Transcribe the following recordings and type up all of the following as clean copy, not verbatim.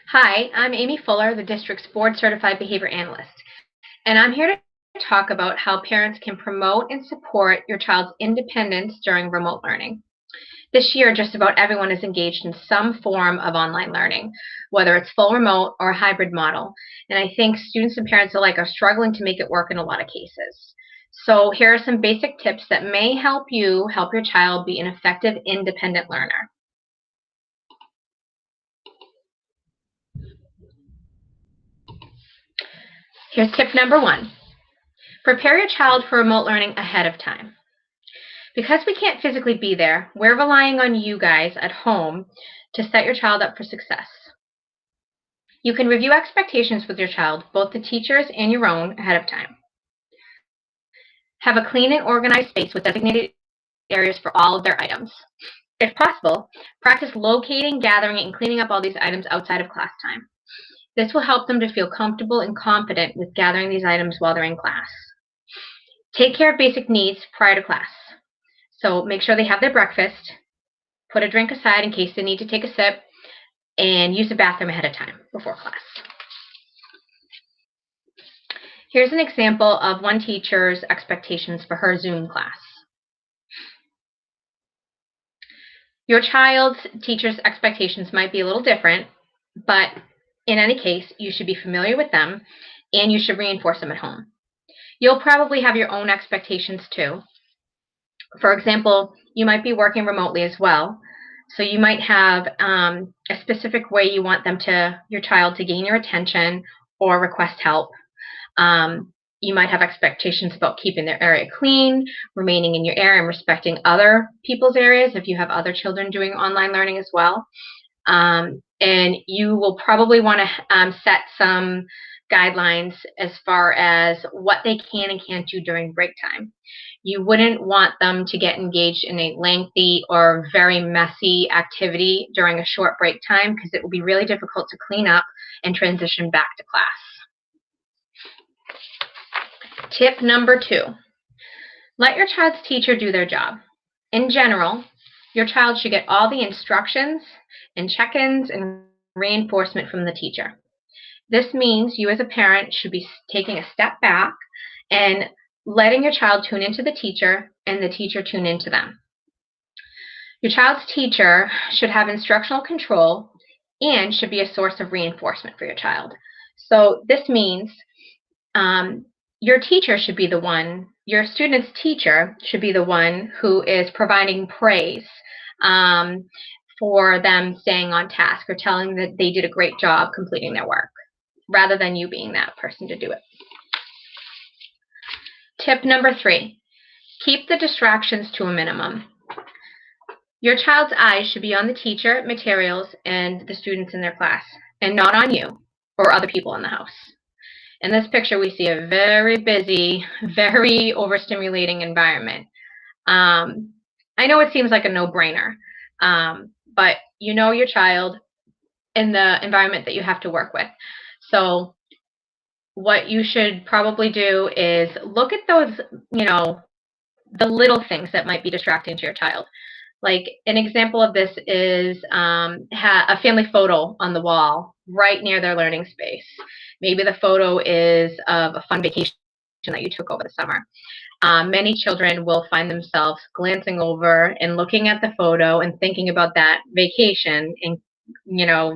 Hi, I'm Amy Fuller, the district's board certified behavior analyst, and I'm here to talk about how parents can promote and support your child's independence during remote learning. This year, just about everyone is engaged in some form of online learning, whether it's full remote or a hybrid model, and I think students and parents alike are struggling to make it work in a lot of cases. So here are some basic tips that may help you help your child be an effective independent learner. Here's tip number one. Prepare your child for remote learning ahead of time. Because we can't physically be there, we're relying on you guys at home to set your child up for success. You can review expectations with your child, both the teacher's and your own, ahead of time. Have a clean and organized space with designated areas for all of their items. If possible, practice locating, gathering, and cleaning up all these items outside of class time. This will help them to feel comfortable and confident with gathering these items while they're in class. Take care of basic needs prior to class. So make sure they have their breakfast, put a drink aside in case they need to take a sip, and use the bathroom ahead of time before class. Here's an example of one teacher's expectations for her Zoom class. Your child's teacher's expectations might be a little different, but in any case, you should be familiar with them and you should reinforce them at home. You'll probably have your own expectations too. For example, you might be working remotely as well. So you might have a specific way you want your child to gain your attention or request help. You might have expectations about keeping their area clean, remaining in your area, and respecting other people's areas if you have other children doing online learning as well. And you will probably want to set some guidelines as far as what they can and can't do during break time. You wouldn't want them to get engaged in a lengthy or very messy activity during a short break time because it will be really difficult to clean up and transition back to class. Tip number two, let your child's teacher do their job. In general, your child should get all the instructions and check-ins and reinforcement from the teacher. This means you as a parent should be taking a step back and letting your child tune into the teacher and the teacher tune into them. Your child's teacher should have instructional control and should be a source of reinforcement for your child. So this means your teacher should be the one, your student's teacher should be the one who is providing praise for them staying on task or telling that they did a great job completing their work, rather than you being that person to do it. Tip number three, keep the distractions to a minimum. Your child's eyes should be on the teacher, materials, and the students in their class, and not on you or other people in the house. In this picture, we see a very busy, very overstimulating environment. I know it seems like a no-brainer, but you know your child in the environment that you have to work with. So what you should probably do is look at those, the little things that might be distracting to your child. Like an example of this is a family photo on the wall right near their learning space. Maybe the photo is of a fun vacation that you took over the summer. Many children will find themselves glancing over and looking at the photo and thinking about that vacation and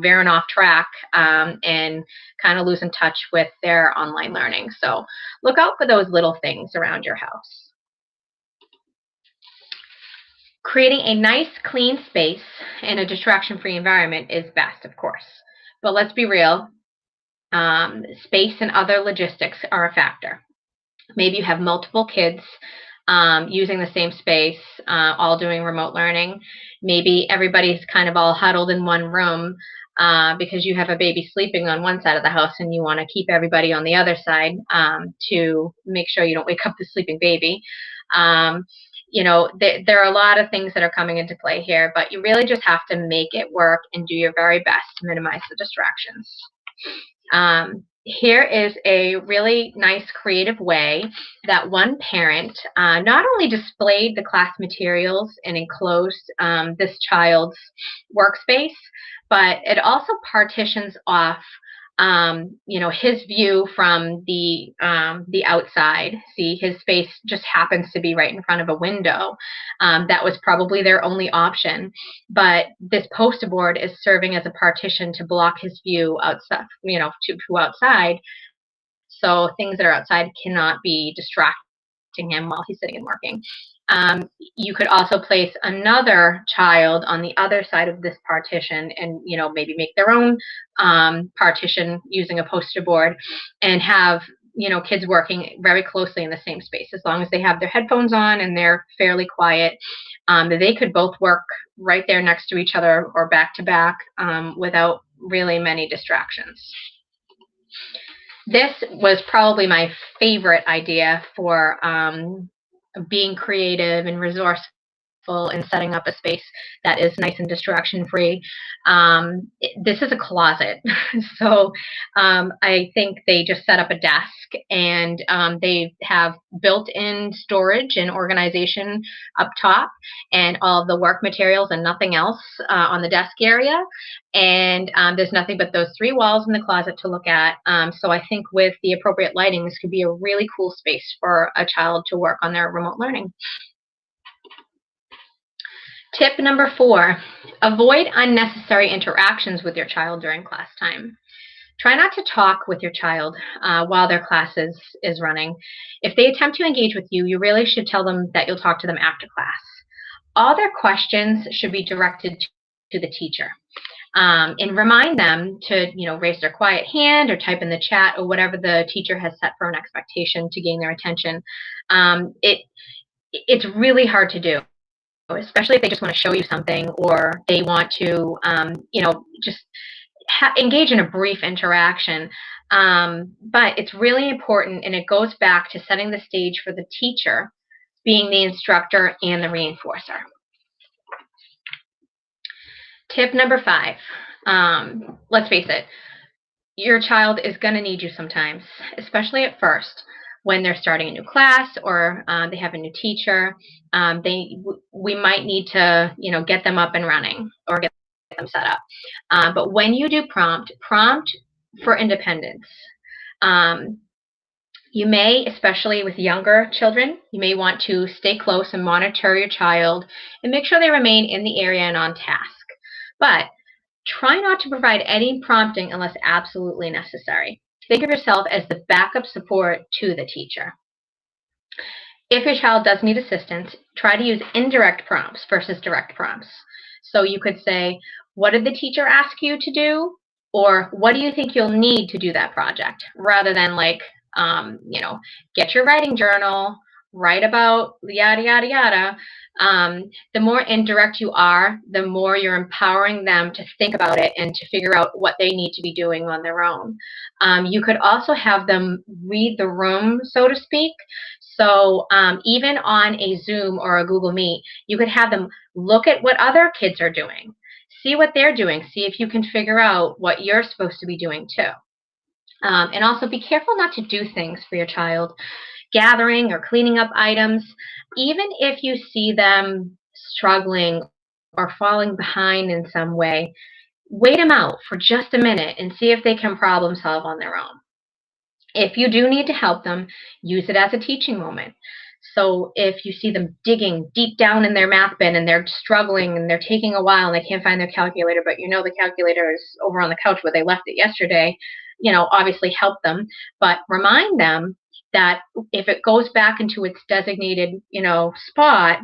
veering off track and kind of losing touch with their online learning. So look out for those little things around your house. Creating a nice, clean space and a distraction-free environment is best, of course. But let's be real, space and other logistics are a factor. Maybe you have multiple kids using the same space, all doing remote learning. Maybe everybody's kind of all huddled in one room because you have a baby sleeping on one side of the house and you want to keep everybody on the other side to make sure you don't wake up the sleeping baby. There are a lot of things that are coming into play here, but you really just have to make it work and do your very best to minimize the distractions. Here is a really nice creative way that one parent not only displayed the class materials and enclosed this child's workspace, but it also partitions off his view from the outside. See, his space just happens to be right in front of a window. That was probably their only option, but this poster board is serving as a partition to block his view outside, to outside, so things that are outside cannot be distracting him while he's sitting and working. You could also place another child on the other side of this partition and, maybe make their own partition using a poster board and have, kids working very closely in the same space. As long as they have their headphones on and they're fairly quiet, they could both work right there next to each other or back to back without really many distractions. This was probably my favorite idea for being creative and resourceful and setting up a space that is nice and distraction free. This is a closet. So I think they just set up a desk and they have built-in storage and organization up top and all of the work materials and nothing else on the desk area. And there's nothing but those 3 walls in the closet to look at. So I think with the appropriate lighting, this could be a really cool space for a child to work on their remote learning. Tip number 4, avoid unnecessary interactions with your child during class time. Try not to talk with your child while their class is running. If they attempt to engage with you, you really should tell them that you'll talk to them after class. All their questions should be directed to the teacher. And remind them to, raise their quiet hand or type in the chat or whatever the teacher has set for an expectation to gain their attention. It's really hard to do, especially if they just want to show you something or they want to, just engage in a brief interaction. But it's really important, and it goes back to setting the stage for the teacher being the instructor and the reinforcer. Tip number 5, let's face it, your child is going to need you sometimes, especially at first when they're starting a new class or they have a new teacher. We might need to, get them up and running or get them set up. But when you do prompt for independence. You may, especially with younger children, you may want to stay close and monitor your child and make sure they remain in the area and on task. But try not to provide any prompting unless absolutely necessary. Think of yourself as the backup support to the teacher. If your child does need assistance, try to use indirect prompts versus direct prompts. So you could say, what did the teacher ask you to do? Or what do you think you'll need to do that project? Rather than like, get your writing journal, write about yada, yada, yada. The more indirect you are, the more you're empowering them to think about it and to figure out what they need to be doing on their own. You could also have them read the room, so to speak. So even on a Zoom or a Google Meet, you could have them look at what other kids are doing. See what they're doing. See if you can figure out what you're supposed to be doing too. And also be careful not to do things for your child, gathering or cleaning up items. Even if you see them struggling or falling behind in some way, wait them out for just a minute and see if they can problem solve on their own. If you do need to help them, use it as a teaching moment. So if you see them digging deep down in their math bin and they're struggling and they're taking a while and they can't find their calculator, but the calculator is over on the couch where they left it yesterday, obviously help them, but remind them that if it goes back into its designated, spot,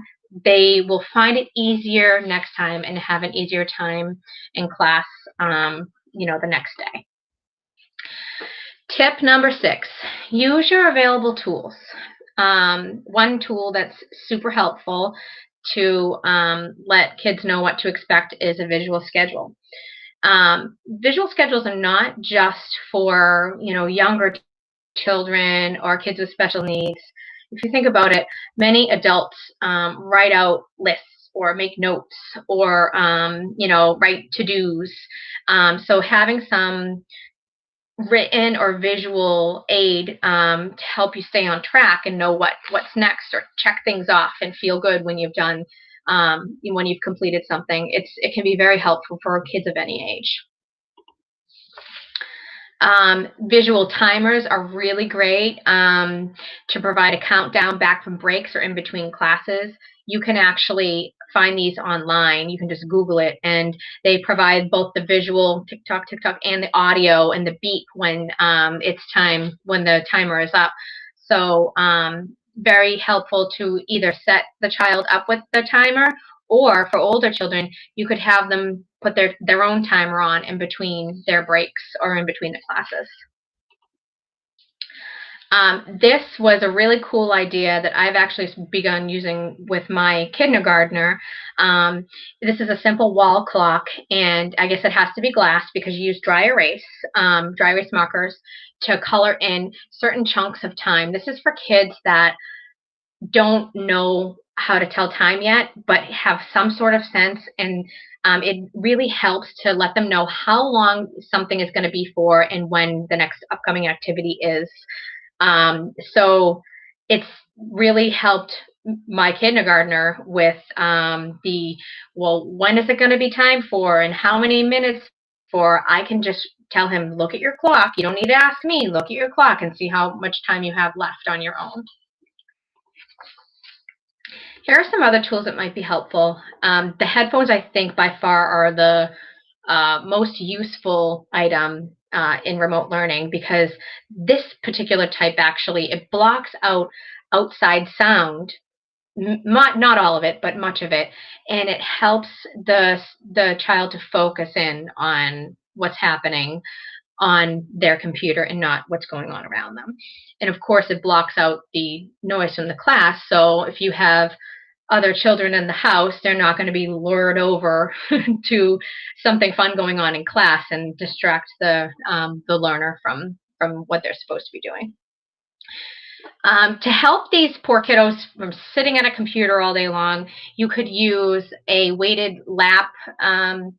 they will find it easier next time and have an easier time in class, the next day. Tip number 6, use your available tools. One tool that's super helpful to let kids know what to expect is a visual schedule. Visual schedules are not just for, younger children or kids with special needs. If you think about it, many adults write out lists or make notes or, write to-dos. So having some written or visual aid to help you stay on track and know what's next or check things off and feel good when you've done when you've completed something. It can be very helpful for kids of any age. Visual timers are really great to provide a countdown back from breaks or in between classes. You can actually find these online. You can just Google it, and they provide both the visual tick tock, and the audio and the beep when it's time, when the timer is up. So very helpful to either set the child up with the timer, or for older children, you could have them put their own timer on in between their breaks or in between the classes. This was a really cool idea that I've actually begun using with my kindergartner. This is a simple wall clock, and I guess it has to be glass because you use dry erase markers to color in certain chunks of time. This is for kids that don't know how to tell time yet, but have some sort of sense, and it really helps to let them know how long something is going to be for and when the next upcoming activity is. So it's really helped my kindergartner with well, when is it going to be time for and how many minutes for? I can just tell him, look at your clock. You don't need to ask me. Look at your clock and see how much time you have left on your own. Here are some other tools that might be helpful. The headphones, I think, by far are the most useful item in remote learning, because this particular type actually, it blocks out outside sound, not all of it, but much of it, and it helps the child to focus in on what's happening on their computer and not what's going on around them. And of course, it blocks out the noise from the class. So if you have other children in the house, they're not going to be lured over to something fun going on in class and distract the learner from what they're supposed to be doing. To help these poor kiddos from sitting at a computer all day long, you could use a weighted lap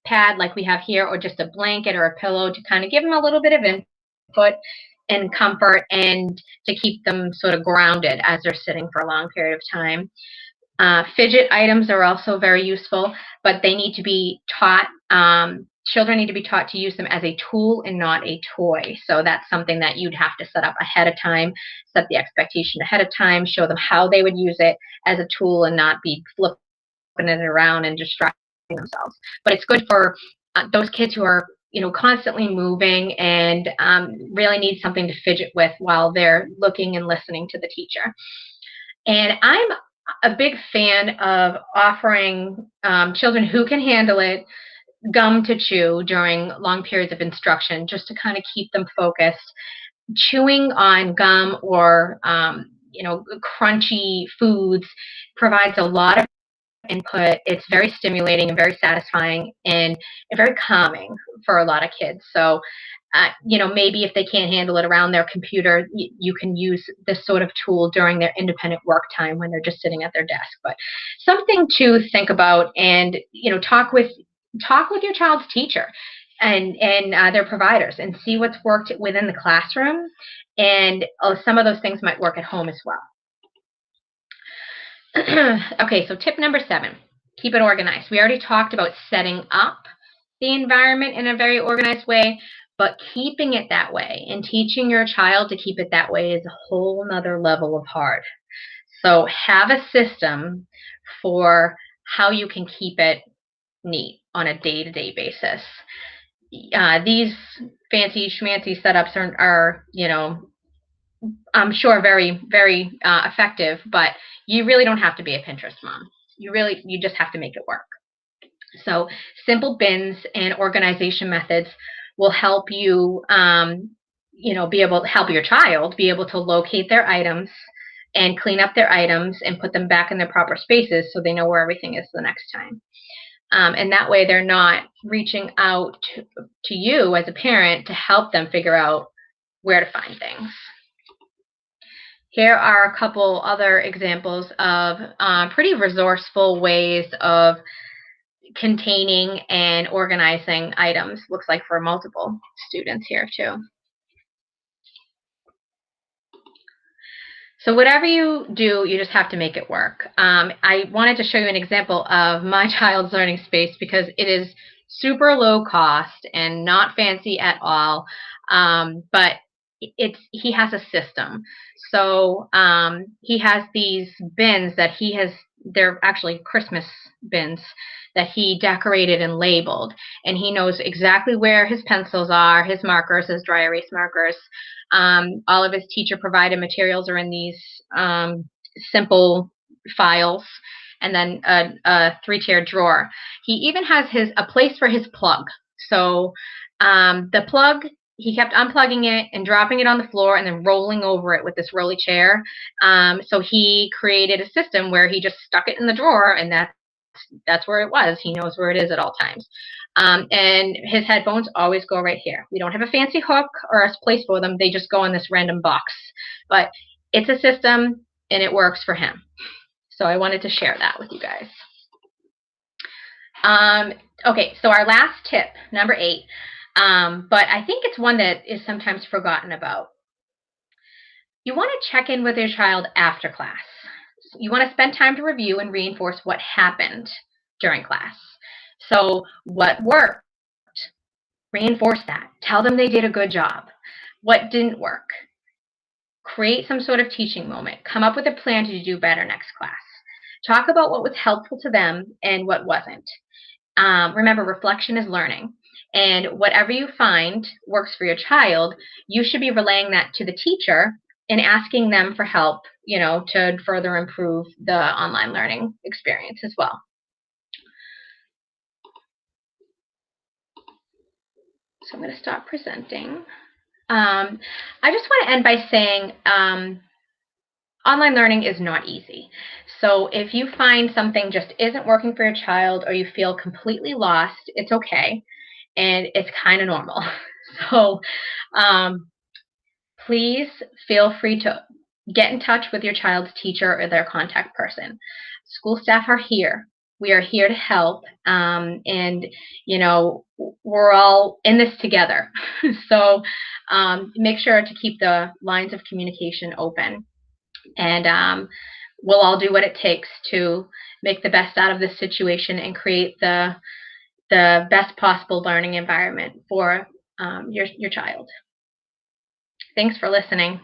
pad like we have here, or just a blanket or a pillow to kind of give them a little bit of input and comfort, and to keep them sort of grounded as they're sitting for a long period of time. Fidget items are also very useful, but they need to be taught. Children need to be taught to use them as a tool and not a toy. So that's something that you'd have to set up ahead of time, set the expectation ahead of time, show them how they would use it as a tool and not be flipping it around and distracting themselves. But it's good for those kids who are, constantly moving and really need something to fidget with while they're looking and listening to the teacher. And I'm a big fan of offering children who can handle it gum to chew during long periods of instruction, just to kind of keep them focused. Chewing on gum or crunchy foods provides a lot of input. It's very stimulating and very satisfying and very calming for a lot of kids. So maybe if they can't handle it around their computer, you can use this sort of tool during their independent work time when they're just sitting at their desk. But something to think about, and talk with your child's teacher and their providers, and see what's worked within the classroom, and some of those things might work at home as well. Okay, so tip number 7, keep it organized. We already talked about setting up the environment in a very organized way, but keeping it that way and teaching your child to keep it that way is a whole nother level of hard. So have a system for how you can keep it neat on a day-to-day basis. These fancy schmancy setups are I'm sure very, very effective, but you really don't have to be a Pinterest mom. You just have to make it work. So simple bins and organization methods will help you, be able to help your child be able to locate their items and clean up their items and put them back in their proper spaces so they know where everything is the next time. And that way they're not reaching out to you as a parent to help them figure out where to find things. Here are a couple other examples of pretty resourceful ways of containing and organizing items. Looks like for multiple students here too. So whatever you do, you just have to make it work. I wanted to show you an example of my child's learning space because it is super low cost and not fancy at all. But he has a system. So he has these bins that they're actually Christmas bins that he decorated and labeled. And he knows exactly where his pencils are, his markers, his dry erase markers. All of his teacher provided materials are in these simple files, and then a three-tiered drawer. He even has a place for his plug. So the plug, he kept unplugging it and dropping it on the floor and then rolling over it with this rolly chair. So he created a system where he just stuck it in the drawer, and that's where it was. He knows where it is at all times. And his headphones always go right here. We don't have a fancy hook or a place for them. They just go in this random box. But it's a system, and it works for him. So I wanted to share that with you guys. Okay, so our last tip, number 8, but I think it's one that is sometimes forgotten about. You want to check in with your child after class. You want to spend time to review and reinforce what happened during class. So what worked? Reinforce that. Tell them they did a good job. What didn't work? Create some sort of teaching moment. Come up with a plan to do better next class. Talk about what was helpful to them and what wasn't. Remember, reflection is learning. And whatever you find works for your child, you should be relaying that to the teacher and asking them for help, to further improve the online learning experience as well. So I'm going to stop presenting. I just want to end by saying online learning is not easy. So if you find something just isn't working for your child or you feel completely lost, it's okay. And it's kind of normal. So please feel free to get in touch with your child's teacher or their contact person. School staff are here. We are here to help. And, we're all in this together. So make sure to keep the lines of communication open. And we'll all do what it takes to make the best out of this situation and create the best possible learning environment for your child. Thanks for listening.